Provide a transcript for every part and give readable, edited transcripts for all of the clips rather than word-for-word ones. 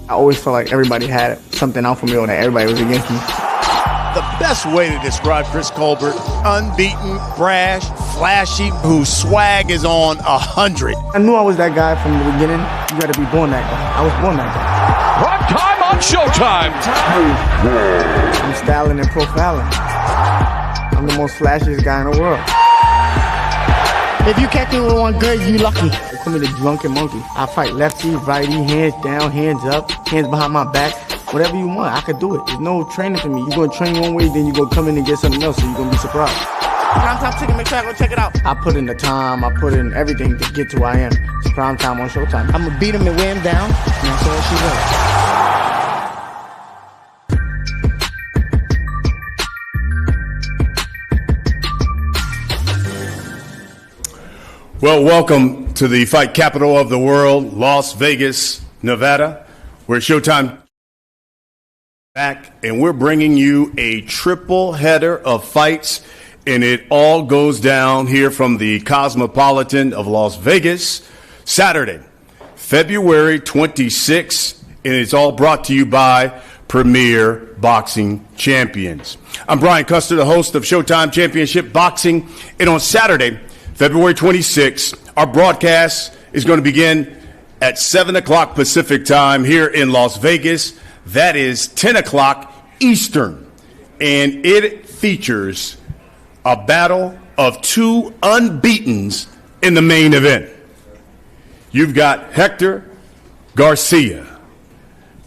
I always felt like everybody had something out for me or that everybody was against me. The best way to describe Chris Colbert: unbeaten, brash, flashy, whose swag is on 100. I knew I was that guy from the beginning. You gotta be born that guy. I was born that guy. Prime time on Showtime. I'm styling and profiling. I'm the most flashiest guy in the world. If you catch me with one good, you lucky. They call me the drunken monkey. I fight lefty, righty, hands down, hands up, hands behind my back. Whatever you want, I could do it. There's no training for me. You're gonna train one way, then you're gonna come in and get something else, so you're gonna be surprised. Primetime chicken, make sure I go check it out. I put in the time, I put in everything to get to where I am. It's Primetime on Showtime. I'm gonna beat him and wear him down, and that's all she wants. Well, welcome to the fight capital of the world, Las Vegas, Nevada. We're Showtime back, and we're bringing you a triple header of fights, and it all goes down here from the Cosmopolitan of Las Vegas, Saturday, February 26th, and it's all brought to you by Premier Boxing Champions. I'm Brian Custer, the host of Showtime Championship Boxing, and on Saturday, February 26th, our broadcast is going to begin at 7 o'clock Pacific time here in Las Vegas. That is 10 o'clock Eastern. And it features a battle of two unbeatens in the main event. You've got Hector Garcia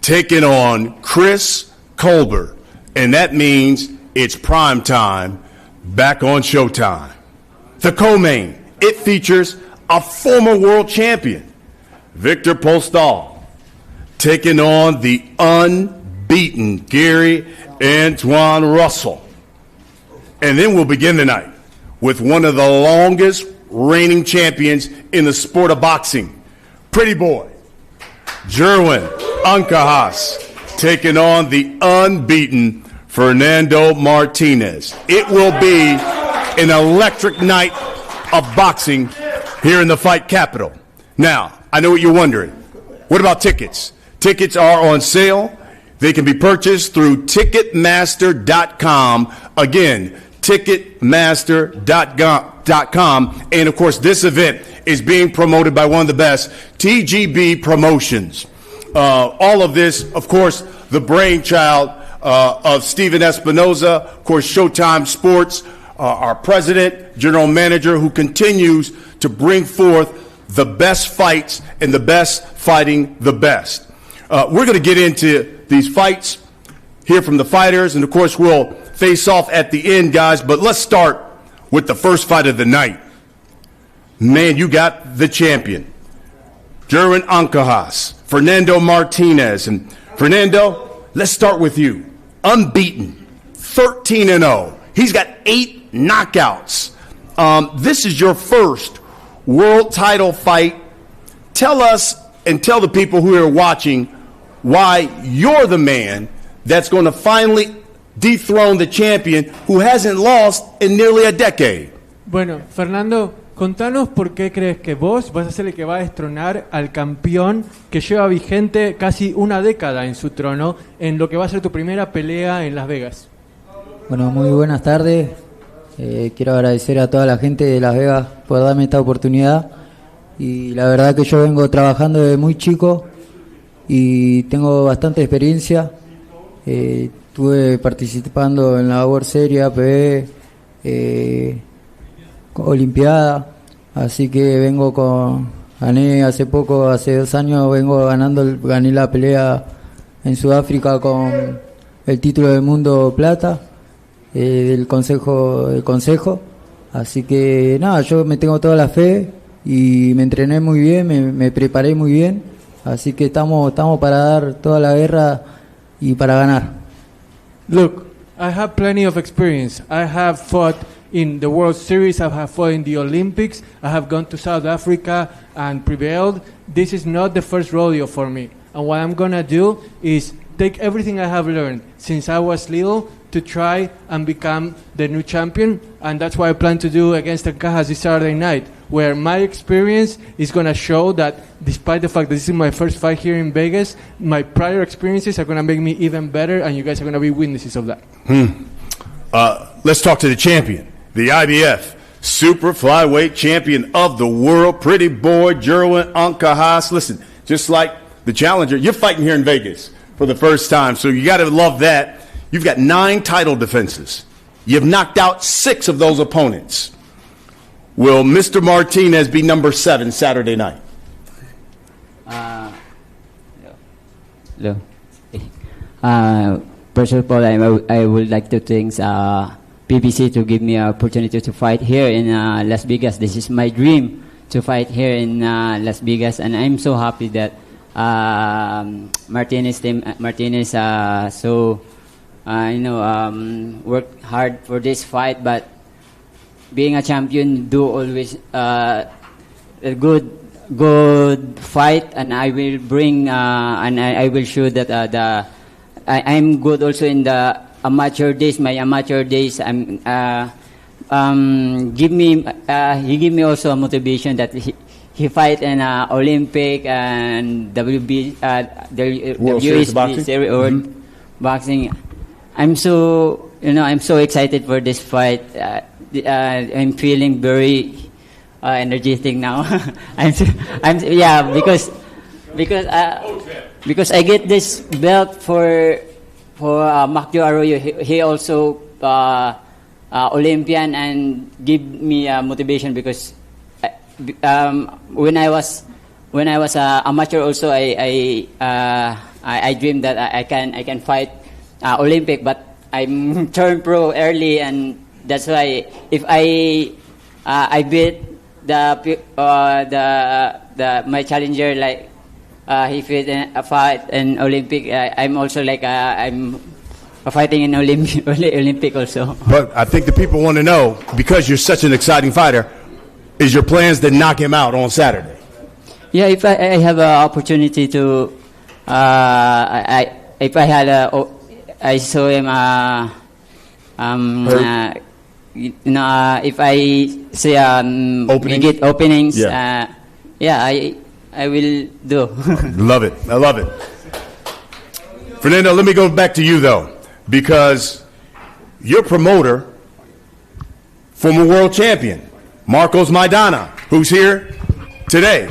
taking on Chris Colbert. And that means it's prime time back on Showtime. The co-main, it features a former world champion, Victor Postol, taking on the unbeaten Gary Antoine Russell. And then we'll begin the night with one of the longest reigning champions in the sport of boxing, Pretty Boy, Jerwin Ancajas, taking on the unbeaten Fernando Martinez. It will be an electric night of boxing here in the fight capital. Now, I know what you're wondering. What about tickets? Tickets are on sale. They can be purchased through Ticketmaster.com. Again, Ticketmaster.com. And, of course, this event is being promoted by one of the best, TGB Promotions. All of this, of course, the brainchild of Steven Espinoza, of course, Showtime Sports, our president, general manager, who continues to bring forth the best fights and the best fighting the best. We're going to get into these fights, hear from the fighters, and of course we'll face off at the end, guys, but let's start with the first fight of the night. Man, you got the champion, Jerwin Ancajas, Fernando Martinez. And Fernando, let's start with you. Unbeaten, 13-0. He's got 8 knockouts. This is your first world title fight. Tell us and tell the people who are watching why you're the man that's going to finally dethrone the champion who hasn't lost in nearly a decade. Bueno, Fernando, contanos por qué crees que vos vas a ser el que va a destronar al campeón que lleva vigente casi una década en su trono en lo que va a ser tu primera pelea en Las Vegas. Bueno, muy buenas tardes. Quiero agradecer a toda la gente de Las Vegas por darme esta oportunidad, y la verdad que yo vengo trabajando desde muy chico y tengo bastante experiencia. Estuve participando en la World Series, APB, Olimpiada, así que gané hace poco, hace 2 años gané la pelea en Sudáfrica con el título del mundo plata. Del consejo, así que nada, yo me tengo toda la fe y me entrené muy bien, me preparé muy bien, así que estamos para dar toda la guerra y para ganar. Look, I have plenty of experience. I have fought in the World Series, I have fought in the Olympics, I have gone to South Africa and prevailed. This is not the first rodeo for me, and what I'm gonna do is take everything I have learned since I was little to try and become the new champion, and that's what I plan to do against Ancajas this Saturday night. where my experience is going to show that despite the fact that this is my first fight here in Vegas, my prior experiences are going to make me even better, and you guys are going to be witnesses of that. Let's talk to the champion, the IBF super flyweight champion of the world, pretty boy, Jerwin Ancajas. Listen, just like the challenger, you're fighting here in Vegas for the first time, so you got to love that. You've got 9 title defenses. You've knocked out 6 of those opponents. Will Mr. Martinez be number 7 Saturday night? Hello. First of all, I would like to thank PBC to give me an opportunity to fight here in Las Vegas. This is my dream to fight here in Las Vegas, and I'm so happy that Martinez worked hard for this fight. But being a champion do always a good fight, and I will bring and I will show that I'm good also in the amateur days. My amateur days, he give me also a motivation that he fight in Olympic and WSB series or boxing. I'm so excited for this fight. I'm feeling very energetic now. Because I get this belt for Macchio Arroyo. He also Olympian and give me motivation because when I was amateur also I dreamed that I can fight Olympic, but I'm turned pro early, and that's why if I beat my challenger like he fit a fight in Olympic, I'm also like I'm fighting in Olympic also. But I think the people want to know, because you're such an exciting fighter, is your plans to knock him out on Saturday? Yeah, if I have an opportunity to, if I had I saw him if I say get openings, I will do. Love it. I love it. Fernando, let me go back to you though, because your promoter, former world champion Marcos Maidana, who's here today.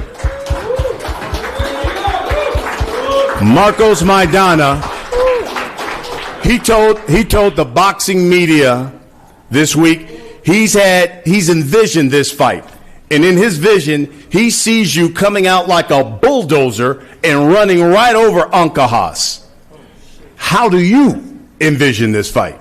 Marcos Maidana, he told the boxing media this week he's envisioned this fight, and in his vision he sees you coming out like a bulldozer and running right over Ancajas. How do you envision this fight?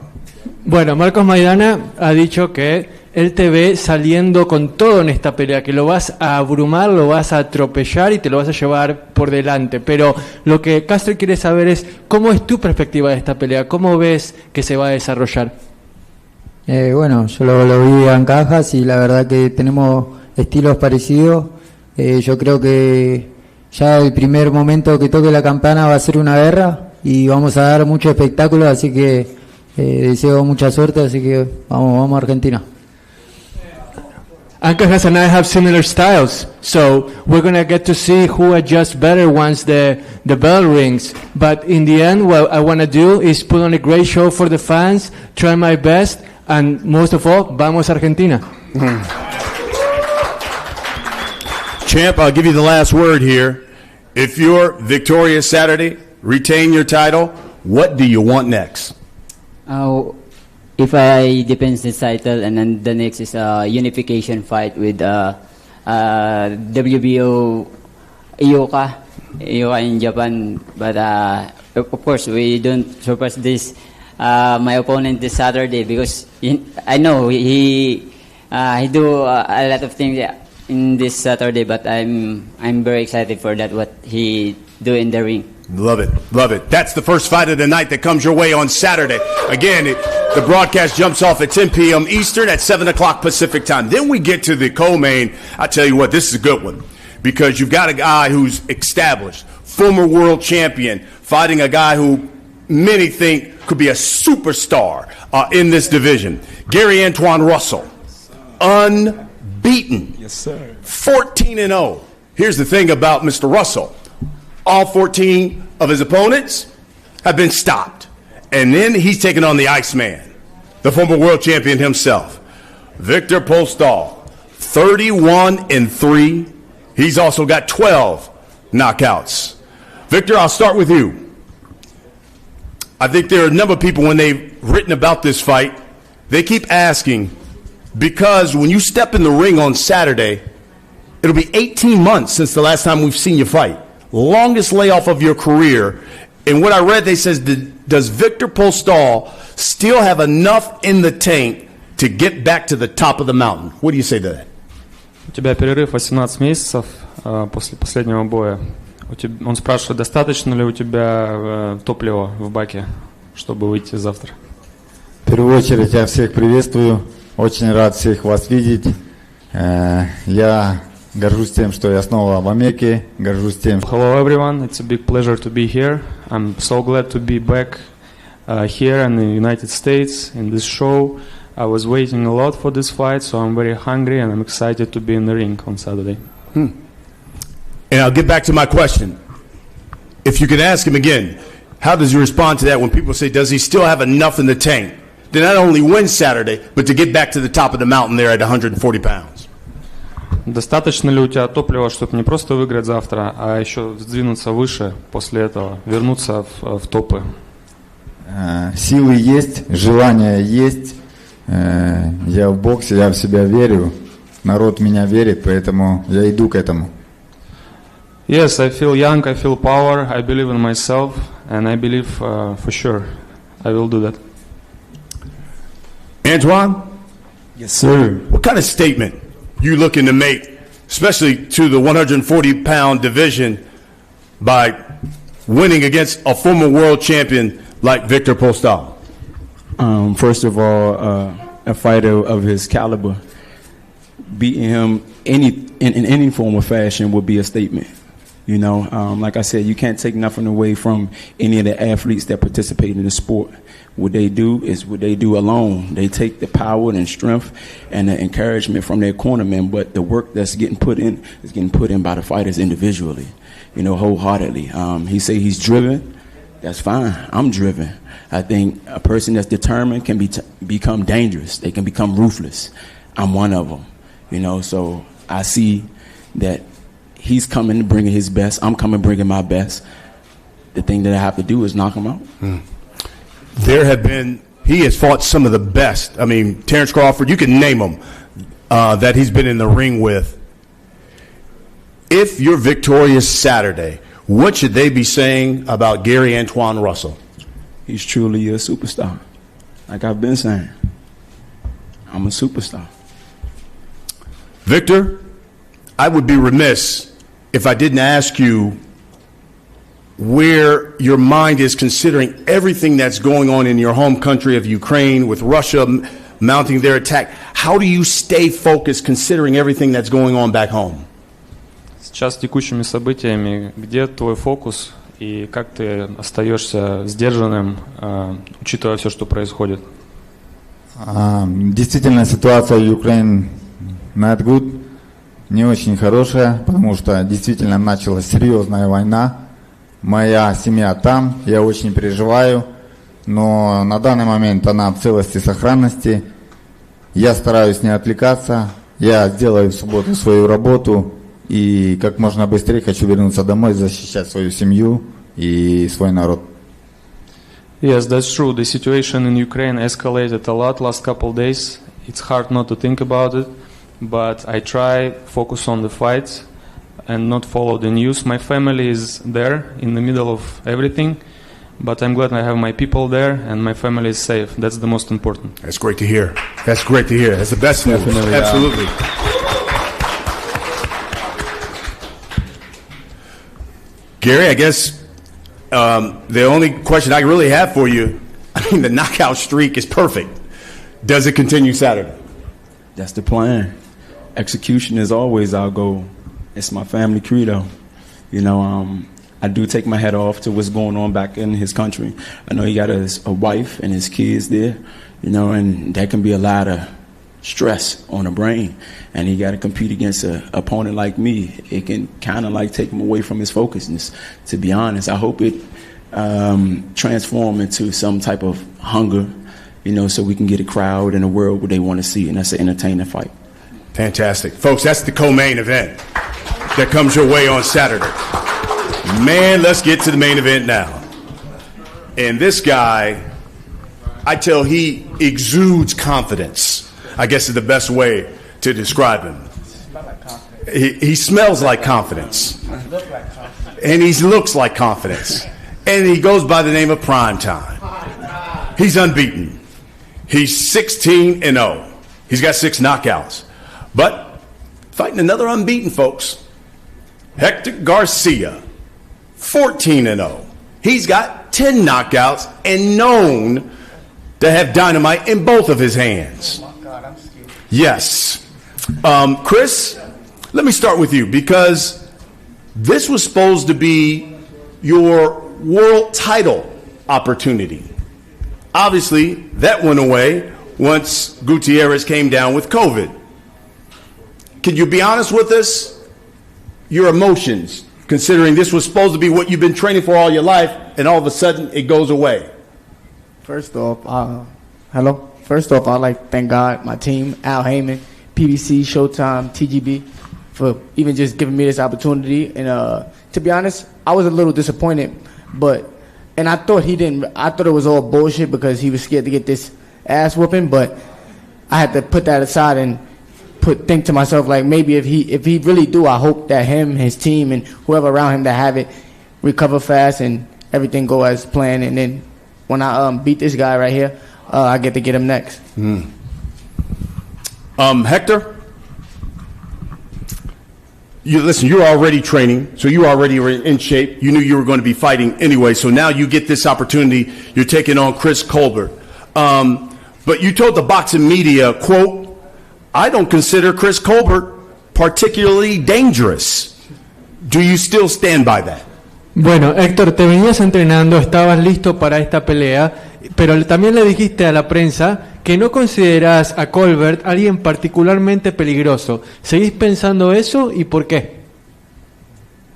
Bueno, Marcos Maidana ha dicho que él te ve saliendo con todo en esta pelea, que lo vas a abrumar, lo vas a atropellar y te lo vas a llevar por delante. Pero lo que Castro quiere saber es cómo es tu perspectiva de esta pelea, cómo ves que se va a desarrollar. Bueno, yo lo vi en Ancajas y la verdad que tenemos estilos parecidos. Yo creo que ya el primer momento que toque la campana va a ser una guerra y vamos a dar mucho espectáculo, así que deseo mucha suerte, así que vamos a Argentina. Ancajas and I have similar styles, so we're going to get to see who adjusts better once the bell rings. But in the end, what I want to do is put on a great show for the fans, try my best, and most of all, vamos Argentina. Champ, I'll give you the last word here. If you're victorious Saturday, retain your title, what do you want next? If I defend this title, and then the next is a unification fight with WBO Ioka in Japan. But of course, we don't surpass this my opponent this Saturday, because I know he do a lot of things in this Saturday. But I'm very excited for that, what he do in the ring. Love it. Love it. That's the first fight of the night that comes your way on Saturday. Again, the broadcast jumps off at 10 p.m. Eastern at 7 o'clock Pacific time. Then we get to the co-main. I tell you what, this is a good one, because you've got a guy who's established, former world champion, fighting a guy who many think could be a superstar in this division. Gary Antoine Russell. Unbelievable. beaten. Yes, sir. 14-0. Here's the thing about Mr. Russell. All 14 of his opponents have been stopped. And then he's taken on the Iceman, the former world champion himself, Victor Postol, 31-3. He's also got 12 knockouts. Victor, I'll start with you. I think there are a number of people, when they've written about this fight, they keep asking, because when you step in the ring on Saturday, it'll be 18 months since the last time we've seen you fight. Longest layoff of your career. And what I read, they says, does Victor Postol still have enough in the tank to get back to the top of the mountain? What do you say to that? У тебя перерыв 18 месяцев после последнего боя. Он спрашивает, достаточно ли у тебя топлива в баке, чтобы выйти завтра? В первую очередь я всех приветствую. Очень рад всех вас видеть. Я горжусь тем, что я снова в Америке. Горжусь тем. Hello everyone, it's a big pleasure to be here. I'm so glad to be back here in the United States in this show. I was waiting a lot for this fight, so I'm very hungry and I'm excited to be in the ring on Saturday. And I'll get back to my question. If you could ask him again, how does he respond to that when people say, does he still have enough in the tank to not only win Saturday, but to get back to the top of the mountain there at 140 pounds? Достаточно ли у тебя топлива, чтобы не просто выиграть завтра, а еще сдвинуться выше после этого, вернуться в топы? Силы есть, желание есть. Я в боксе, я в себя верю. Народ в меня верит, поэтому я иду к этому. Yes, I feel young, I feel power, I believe in myself, and I believe for sure I will do that. Antoine? Yes, sir. What kind of statement you looking to make, especially to the 140-pound division, by winning against a former world champion like Victor Postol? First of all, a fighter of his caliber, beating him in any form or fashion would be a statement. You know, like I said, you can't take nothing away from any of the athletes that participate in the sport. What they do is what they do alone. They take the power and strength and the encouragement from their cornermen, but the work that's getting put in is getting put in by the fighters individually, you know, wholeheartedly. He say he's driven. That's fine. I'm driven. I think a person that's determined can become dangerous. They can become ruthless. I'm one of them, you know. So I see that he's coming bringing his best. I'm coming bringing my best. The thing that I have to do is knock him out. He has fought some of the best. I mean, Terrence Crawford, you can name them that he's been in the ring with. If you're victorious Saturday, what should they be saying about Gary Antoine Russell? He's truly a superstar. Like I've been saying, I'm a superstar. Victor, I would be remiss if I didn't ask you where your mind is considering everything that's going on in your home country of Ukraine with Russia mounting their attack. How do you stay focused considering everything that's going on back home? Сейчас текущими событиями, где твой фокус и как ты остаешься сдержанным, учитывая все, что происходит? Действительно, ситуация в Украине not good, не очень хорошая, потому что действительно началась серьезная война. Моя семья там, я очень переживаю, но на данный момент она в целости и сохранности. Я стараюсь не отвлекаться, я сделаю в субботу свою работу и как можно быстрее хочу вернуться домой, защищать свою семью и свой народ. Yes, that's true. The situation in Ukraine escalated a lot last couple of days. It's hard not to think about it, but I try focus on the fight and not follow the news. My family is there in the middle of everything, but I'm glad I have my people there and my family is safe. That's the most important. That's great to hear. That's great to hear. That's the best news. Absolutely. Gary, I guess the only question I really have for you, I mean, the knockout streak is perfect. Does it continue Saturday? That's the plan. Execution is always our goal. It's my family credo. You know, I do take my head off to what's going on back in his country. I know he got a wife and his kids there, you know, and that can be a lot of stress on the brain, and he got to compete against an opponent like me. It can kind of like take him away from his focusness, to be honest. I hope it transform into some type of hunger, you know, so we can get a crowd in a world where they want to see, and that's an entertaining fight. Fantastic. Folks, that's the co-main event that comes your way on Saturday. Man, let's get to the main event now. And this guy, I tell he exudes confidence, I guess is the best way to describe him. He smells like confidence. And he looks like confidence. And he goes by the name of Primetime. He's unbeaten. He's 16-0. He's got 6 knockouts. But fighting another unbeaten, folks. Hector Garcia, 14-0. He's got 10 knockouts and known to have dynamite in both of his hands. Oh my God, I'm scared. Yes. Chris, let me start with you, because this was supposed to be your world title opportunity. Obviously, that went away once Gutierrez came down with COVID. Can you be honest with us? Your emotions, considering this was supposed to be what you've been training for all your life, and all of a sudden it goes away. First off, First off, I'd like to thank God, my team, Al Heyman, PBC, Showtime, TGB, for even just giving me this opportunity. And to be honest, I was a little disappointed, and I thought it was all bullshit because he was scared to get this ass whooping. But I had to put that aside and think to myself, like, maybe if he really do, I hope that him, his team, and whoever around him that have it recover fast and everything go as planned. And then when I beat this guy right here, I get to get him next. Hector, you're already training, so you already were in shape. You knew you were going to be fighting anyway, so now you get this opportunity. You're taking on Chris Colbert. But you told the boxing media, quote, "I don't consider Chris Colbert particularly dangerous." Do you still stand by that? Bueno, Héctor, te venías entrenando, estabas listo para esta pelea, pero también le dijiste a la prensa que no considerás a Colbert alguien particularmente peligroso. ¿Seguís pensando eso y por qué?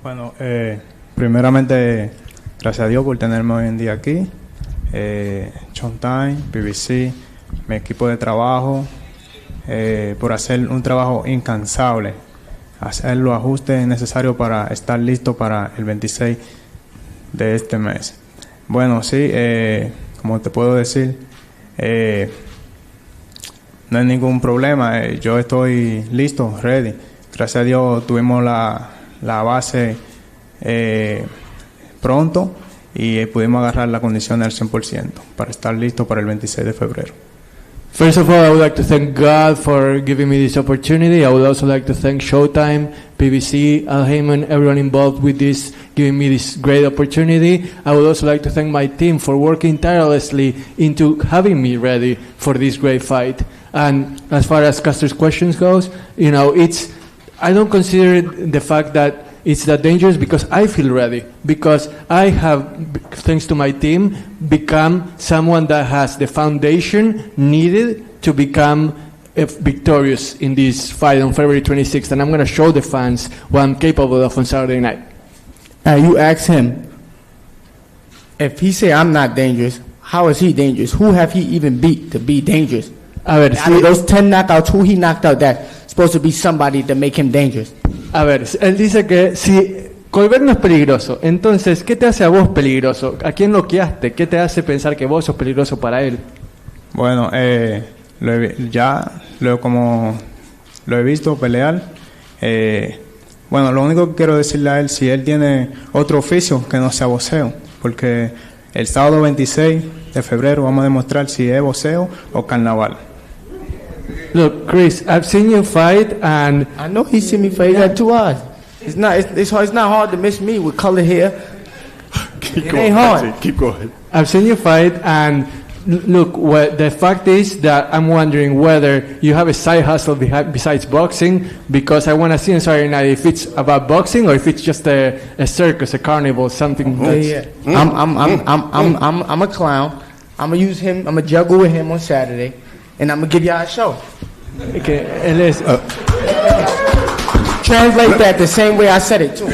Bueno, primeramente, gracias a Dios por tenerme hoy en día aquí. SHOWTIME, PBC, mi equipo de trabajo, por hacer un trabajo incansable, hacer los ajustes necesarios para estar listo para el 26 de este mes. Bueno, sí, como te puedo decir, no hay ningún problema, yo estoy listo, ready. Gracias a Dios tuvimos la base pronto y pudimos agarrar la condición al 100% para estar listo para el 26 de febrero. First of all, I would like to thank God for giving me this opportunity. I would also like to thank Showtime, PBC, Al Heyman, everyone involved with this, giving me this great opportunity. I would also like to thank my team for working tirelessly into having me ready for this great fight. And as far as Custer's questions goes, I don't consider the fact that it's that dangerous because I feel ready, because I have, thanks to my team, become someone that has the foundation needed to become victorious in this fight on February 26th, and I'm going to show the fans what I'm capable of on Saturday night. You ask him, if he say I'm not dangerous, how is he dangerous? Who have he even beat to be dangerous? A ver, I mean, those 10 knockouts, who he knocked out that's supposed to be somebody to make him dangerous? A ver, él dice que si Colbert no es peligroso, entonces, ¿qué te hace a vos peligroso? ¿A quién noqueaste? ¿Qué te hace pensar que vos sos peligroso para él? Bueno, como lo he visto pelear, bueno, lo único que quiero decirle a él, si él tiene otro oficio que no sea boxeo, porque el sábado 26 de febrero vamos a demostrar si es boxeo o carnaval. Look, Chris, I've seen you fight, and I know he's seen me fight. He got 2 eyes. It's not hard to miss me with color hair. Keep ain't hard. Keep going. I've seen you fight, and look, the fact is that I'm wondering whether you have a side hustle besides boxing, because I want to see on Saturday night if it's about boxing or if it's just a circus, a carnival, something. I'm a clown. I'm gonna use him. I'm gonna juggle with him on Saturday, and I'm gonna give y'all a show. Que él es... Translate that the same way I said it too.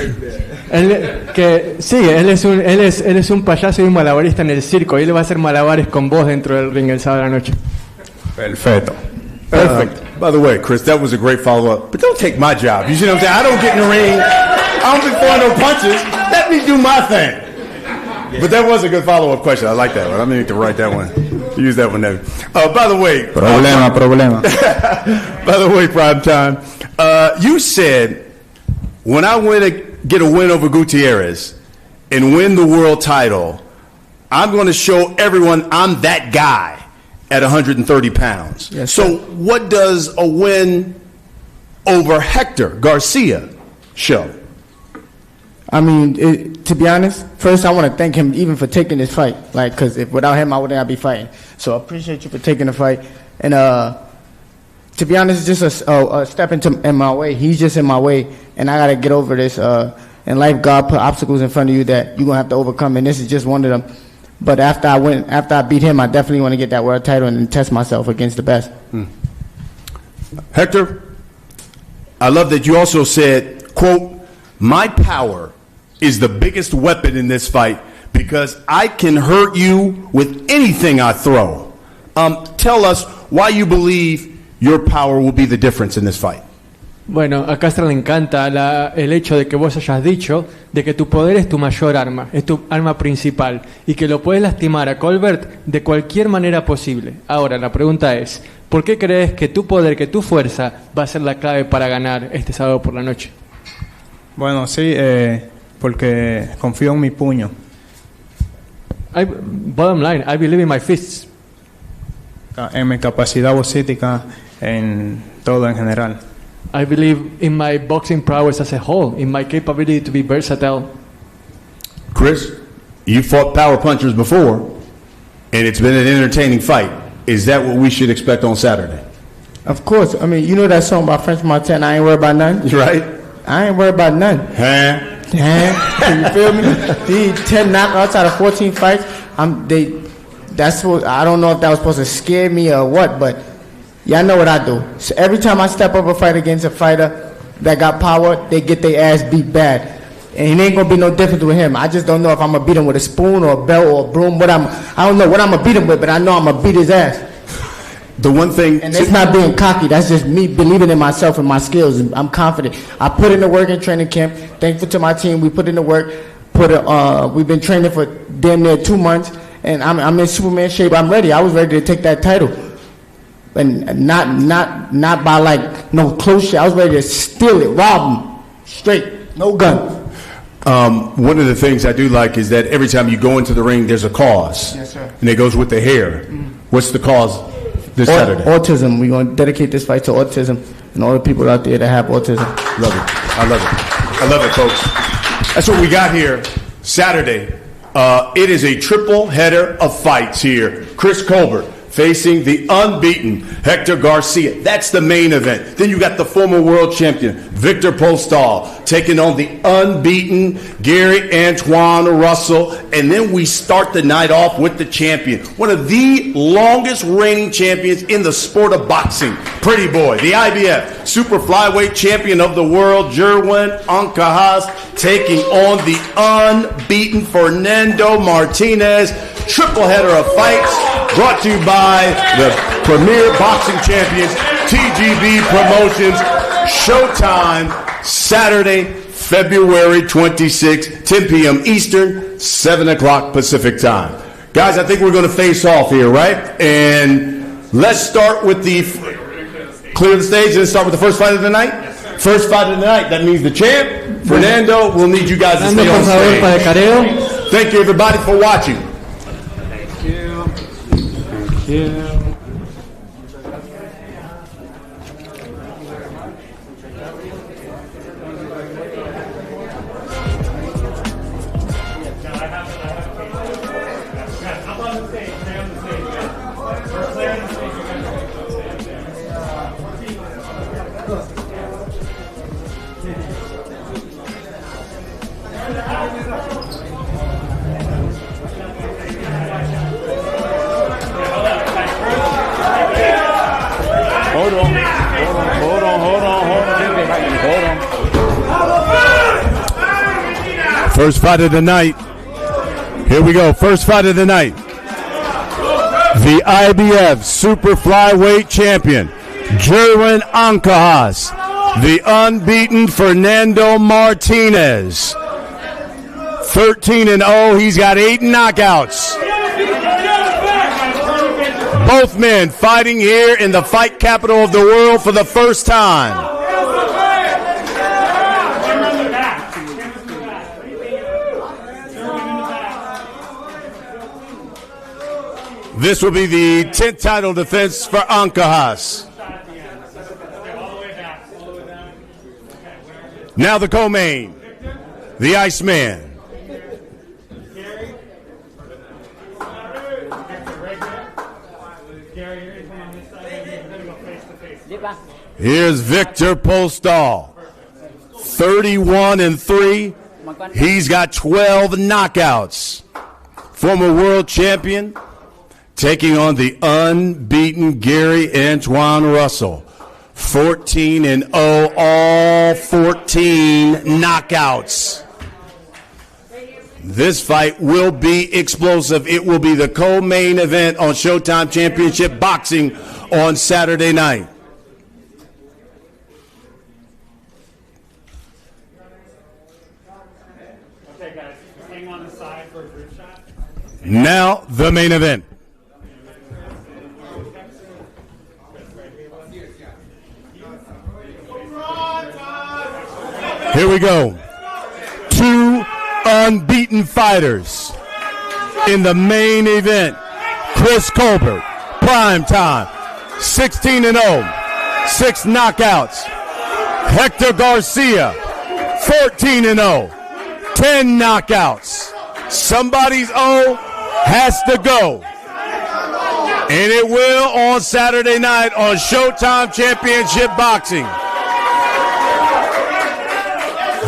Él es un payaso y un malabarista en el circo y él va a hacer malabares con vos dentro del ring el sábado a la noche. Perfecto. Perfect. By the way, Chris, that was a great follow-up. But don't take my job. You see what I'm saying? I don't get in the ring. I don't be throwing no punches. Let me do my thing. But that was a good follow-up question. I like that one. I'm going to need to write that one. Use that one there. By the way. Problema. By the way, Primetime. You said, when I win get a win over Gutierrez and win the world title, I'm going to show everyone I'm that guy at 130 pounds. Yes, so what does a win over Hector Garcia show? I mean, to be honest, first I want to thank him even for taking this fight. Like, because without him, I would not be fighting. So I appreciate you for taking the fight. And to be honest, it's just a step in my way. He's just in my way, and I got to get over this. And life, God put obstacles in front of you that you're going to have to overcome, and this is just one of them. But after I beat him, I definitely want to get that world title and test myself against the best. Hector, I love that you also said, quote, my power is the biggest weapon in this fight because I can hurt you with anything I throw. Tell us why you believe your power will be the difference in this fight. Bueno, a Castro le encanta el hecho de que vos hayas dicho de que tu poder es tu mayor arma, es tu arma principal y que lo puedes lastimar a Colbert de cualquier manera posible. Ahora, la pregunta es, ¿por qué crees que tu poder, que tu fuerza va a ser la clave para ganar este sábado por la noche? Bueno, sí, porque confío en mi puño. Bottom line, I believe in my fists. En mi capacidad boxística, en todo en general. I believe in my boxing prowess as a whole, in my capability to be versatile. Chris, you fought power punchers before, and it's been an entertaining fight. Is that what we should expect on Saturday? Of course. I mean, you know that song by French Montana, I ain't worried about none? Right. I ain't worried about none. You feel me? He 10 knockouts out of 14 fights. That's what, I don't know if that was supposed to scare me or what, but y'all know what I do. So every time I step up a fight against a fighter that got power, they get their ass beat bad. And it ain't gonna be no difference with him. I just don't know if I'm gonna beat him with a spoon or a belt or a broom. I don't know what I'm gonna beat him with, but I know I'm gonna beat his ass. The one thing, and it's not being cocky. That's just me believing in myself and my skills. And I'm confident. I put in the work in training camp. Thankful to my team. We put in the work. We've been training for damn near 2 months, and I'm in Superman shape. I'm ready. I was ready to take that title, and not by like no close shit. I was ready to steal it, rob him, straight, no gun. One of the things I do like is that every time you go into the ring, there's a cause. Yes, sir. And it goes with the hair. What's the cause this Saturday? Autism. We're going to dedicate this fight to autism and all the people out there that have autism. Love it. I love it. I love it, folks. That's what we got here Saturday. It is a triple header of fights here. Chris Colbert facing the unbeaten Hector Garcia. That's the main event. Then you got the former world champion, Victor Postol, taking on the unbeaten Gary Antoine Russell. And then we start the night off with the champion, one of the longest reigning champions in the sport of boxing, Pretty Boy, the IBF super flyweight champion of the world, Jerwin Ancajas, taking on the unbeaten Fernando Martinez. Triple header of fights brought to you by the premier boxing champions, TGB Promotions. Showtime, Saturday, February 26, 10 p.m. Eastern, 7 o'clock Pacific time. Guys, I think we're going to face off here, right? And let's start with clear the stage and start with the first fight of the night. First fight of the night, that means the champ, Fernando. We'll need you guys to stay on stage. Thank you, everybody, for watching. Thank you. Hold First fight of the night. Here we go. First fight of the night. The IBF Super Flyweight Champion, Jerwin Ancajas. The unbeaten Fernando Martinez. 13-0. He's got 8 knockouts. Both men fighting here in the fight capital of the world for the first time. This will be the 10th title defense for Ancajas. Now the co-main, the Iceman. Here's Victor Postol, 31-3. He's got 12 knockouts. Former world champion, taking on the unbeaten Gary Antoine Russell. 14-0, all 14 knockouts. This fight will be explosive. It will be the co-main event on Showtime Championship Boxing on Saturday night. Okay, guys, hang on the side for a group shot. Now the main event. Here we go. 2 unbeaten fighters in the main event. Chris Colbert, Primetime, 16-0, 6 knockouts. Hector Garcia, 14-0, 10 knockouts. Somebody's O has to go. And it will on Saturday night on Showtime Championship Boxing.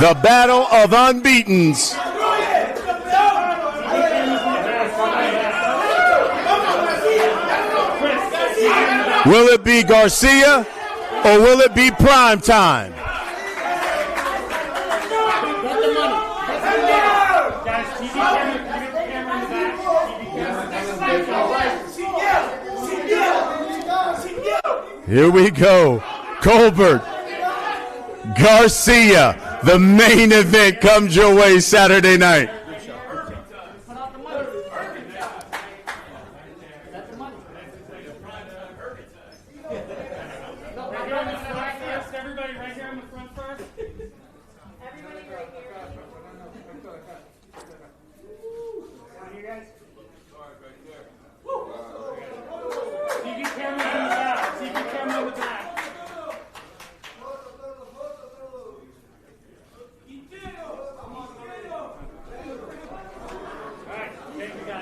The battle of unbeatens. Will it be Garcia or will it be Primetime? Here we go. Colbert, Garcia. The main event comes your way Saturday night. Everybody right here on the front first. Everybody right here. TV cameras in the back. TV camera in the back.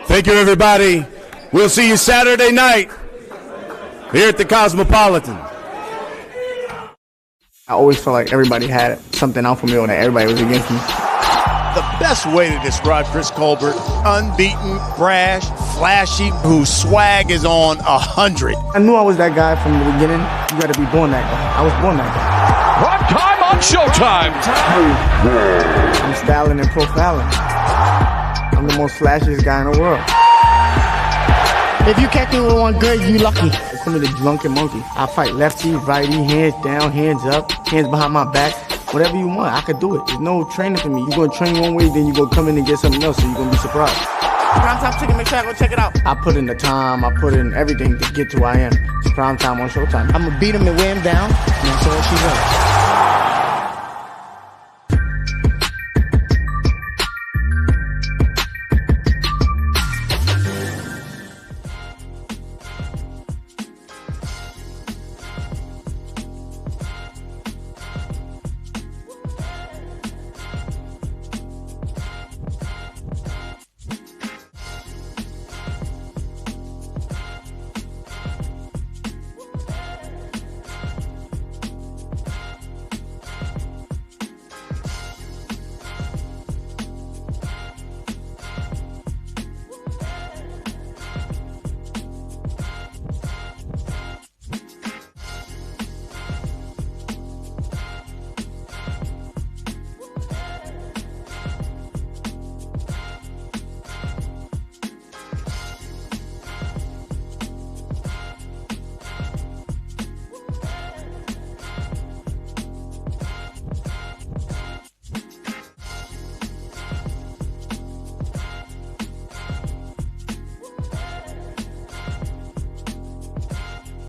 Thank you, everybody. We'll see you Saturday night here at the Cosmopolitan. I always felt like everybody had something out for me or that everybody was against me. The best way to describe Chris Colbert, unbeaten, brash, flashy, whose swag is on 100. I knew I was that guy from the beginning. You got to be born that guy. I was born that guy. Prime time on Showtime. I'm styling and profiling. I'm the most flashiest guy in the world. If you catch me with one good, you lucky. It's me the drunken monkey. I fight lefty, righty, hands down, hands up, hands behind my back. Whatever you want, I could do it. There's no training for me. You're going to train one way, then you're going to come in and get something else, and you're going to be surprised. Primetime Chicken, make sure I go check it out. I put in the time, I put in everything to get to where I am. It's Primetime on Showtime. I'm going to beat him and wear him down, and that's all she wants.